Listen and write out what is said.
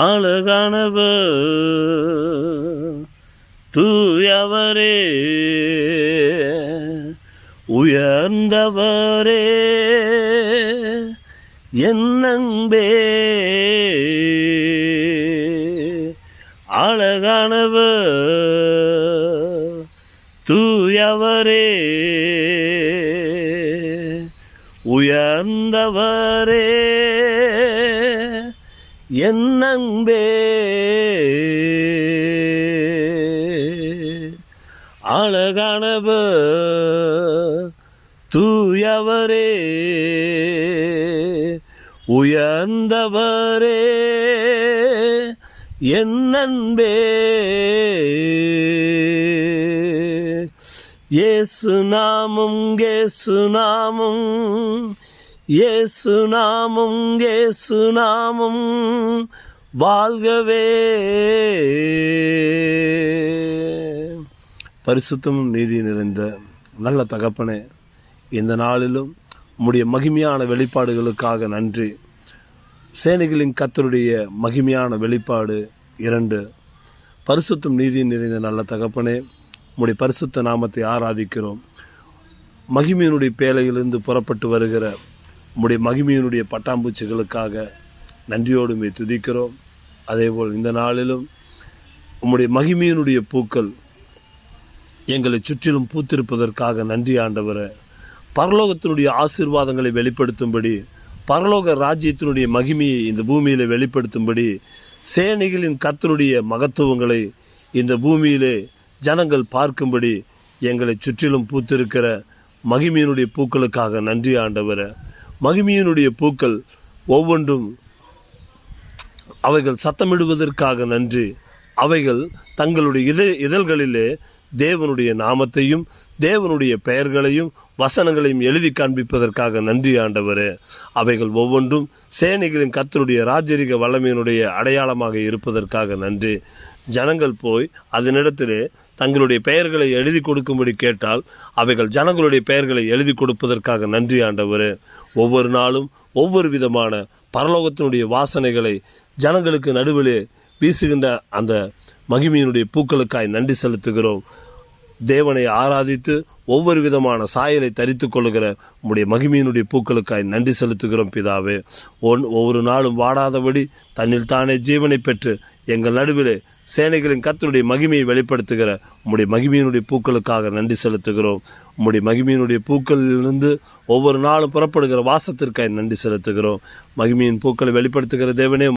அழகானவர் தூயவரே, உயர்ந்தவரே, என் அன்பே. அழகானவர் தூயவரே, உயர்ந்தவரே, என் அன்பே. அழகானவர் தூயவரே, உயர்ந்தவரே, என் அன்பே. இயேசு நாமம், இயேசு நாமம், இயேசு நாமம், இயேசு நாமம் வாழ்கவே. பரிசுத்தமும் நீதி நிறைந்த நல்ல தகப்பனே, இந்த நாளிலும் உம்முடைய மகிமையான வெளிப்பாடுகளுக்காக நன்றி. சேனைகளின் கர்த்தருடைய மகிமையான வெளிப்பாடு 2. பரிசுத்தம் நீதி நிறைந்த நல்ல தகப்பனே, உம்முடைய பரிசுத்த நாமத்தை ஆராதிக்கிறோம். மகிமையினுடைய பேழையிலிருந்து புறப்பட்டு வருகிற உம்முடைய மகிமையினுடைய பட்டாம்பூச்சிகளுக்காக நன்றியோடுமே துதிக்கிறோம். அதேபோல் இந்த நாளிலும் உம்முடைய மகிமையினுடைய பூக்கள் எங்களை சுற்றிலும் பூத்திருப்பதற்காக நன்றி ஆண்டவரே. பரலோகத்தினுடைய ஆசீர்வாதங்களை வெளிப்படுத்தும்படி, பரலோக ராஜ்யத்தினுடைய மகிமையை இந்த பூமியில் வெளிப்படுத்தும்படி, சேனைகளின் கர்த்தருடைய மகத்துவங்களை இந்த பூமியிலே ஜனங்கள் பார்க்கும்படி எங்களை சுற்றிலும் பூத்திருக்கிற மகிமையினுடைய பூக்களுக்காக நன்றி ஆண்டவரே. மகிமையினுடைய பூக்கள் ஒவ்வொன்றும் அவைகள் சத்தமிடுவதற்காக நன்றி. அவைகள் தங்களுடைய இதழ்களிலே தேவனுடைய நாமத்தையும் தேவனுடைய பெயர்களையும் வசனங்களையும் எழுதி காண்பிப்பதற்காக நன்றி ஆண்டவரே. அவைகள் ஒவ்வொன்றும் சேனைகளின் கர்த்தருடைய ராஜரிக வல்லமையினுடைய அடையாளமாக இருப்பதற்காக நன்றி. ஜனங்கள் போய் அதனிடத்திலே தங்களுடைய பெயர்களை எழுதி கொடுக்கும்படி கேட்டால் அவைகள் ஜனங்களுடைய பெயர்களை எழுதி கொடுப்பதற்காக நன்றி ஆண்டவரே. ஒவ்வொரு நாளும் ஒவ்வொரு விதமான பரலோகத்தினுடைய வாசனைகளை ஜனங்களுக்கு நடுவிலே வீசுகின்ற அந்த மகிமையினுடைய பூக்களுக்காய் நன்றி செலுத்துகிறோம். தேவனை ஆராதித்து ஒவ்வொரு விதமான சாயலை தரித்து கொள்ளுகிற உம்முடைய மகிமையினுடைய பூக்களுக்காய் நன்றி செலுத்துகிறோம் பிதாவே. ஒவ்வொரு நாளும் வாடாதபடி தன்னில் தானே ஜீவனை பெற்று எங்கள் நடுவிலே சேனைகளின் கர்த்தருடைய மகிமையை வெளிப்படுத்துகிற உம்முடைய மகிமையினுடைய பூக்களுக்காக நன்றி செலுத்துகிறோம். உம்முடைய மகிமையினுடைய பூக்களிலிருந்து ஒவ்வொரு நாளும் புறப்படுகிற வாசத்திற்காய் நன்றி செலுத்துகிறோம். மகிமையின் பூக்களை வெளிப்படுத்துகிற தேவனே,